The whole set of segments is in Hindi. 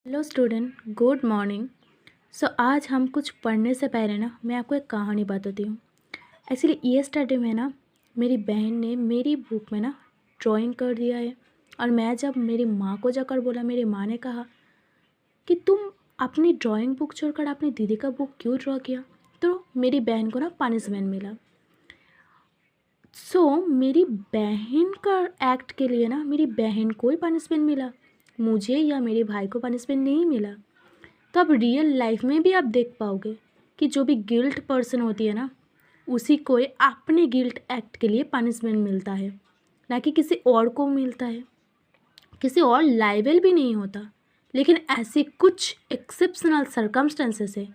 Hello student, good morning. आज हम कुछ पढ़ने से पहले ना मैं आपको एक कहानी बताती हूँ। एक्चुअली ये स्टडी में ना मेरी बहन ने मेरी बुक में ना ड्राइंग कर दिया है। और मैं जब मेरी माँ को जाकर बोला, मेरी माँ ने कहा कि तुम अपनी ड्राइंग बुक छोड़कर अपनी दीदी का बुक क्यों ड्रॉ किया। तो मेरी बहन को ना पनिशमेंट मिला। मेरी बहन का एक्ट के लिए ना मेरी बहन को ही पनिशमेंट मिला, मुझे या मेरे भाई को पनिशमेंट नहीं मिला। तो अब रियल लाइफ में भी आप देख पाओगे कि जो भी गिल्ट पर्सन होती है ना, उसी को ही अपने गिल्ट एक्ट के लिए पनिशमेंट मिलता है, ना कि किसी और को मिलता है। किसी और लायबल भी नहीं होता। लेकिन ऐसे कुछ एक्सेप्शनल सर्कमस्टेंसेस है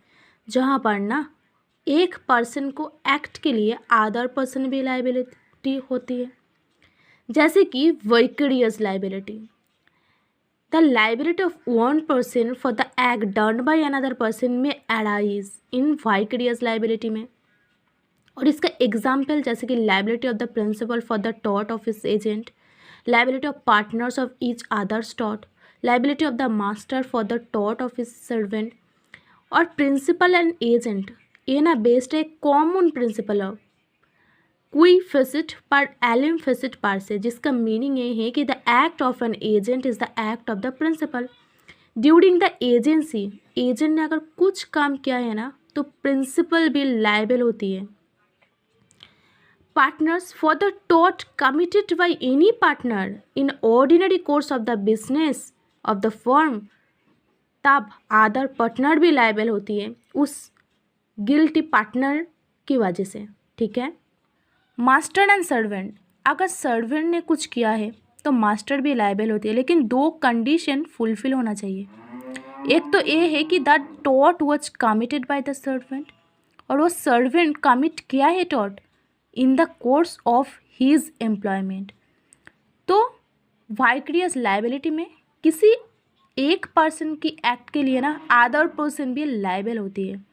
जहाँ पर ना एक पर्सन को एक्ट के लिए अदर पर्सन भी लायबिलिटी होती है, जैसे कि विकरियस liability. The liability of one person for the act done by another person may arise in vicarious liability में। और इसका एग्जाम्पल जैसे कि liability of the principal for the tort of his agent, liability of partners of each other's tort, liability of the master for the tort of his servant। और प्रिंसिपल एंड एजेंट ये ना बेस्ड है कॉमन प्रिंसिपल ऑफ क्वी फेसिट पर एलिम फेसिट पर से, जिसका मीनिंग ये है कि the act of an agent is the act of the principal during the agency. Agent ने अगर कुछ काम किया है ना तो प्रिंसिपल भी लायबल होती है। Partners for the taught committed by any partner in ordinary course of the business of the firm, तब अदर पार्टनर भी लायबल होती है उस गिल्टी पार्टनर की वजह से। ठीक है। मास्टर एंड सर्वेंट, अगर सर्वेंट ने कुछ किया है तो मास्टर भी लायबल होती है, लेकिन दो कंडीशन फुलफिल होना चाहिए। एक तो ये है कि the taught was committed by the servant, और वो सर्वेंट कमिट किया है taught in the course of his employment. तो वाइक्रियस लायबिलिटी में किसी एक पर्सन की एक्ट के लिए ना अदर पर्सन भी लायबल होती है।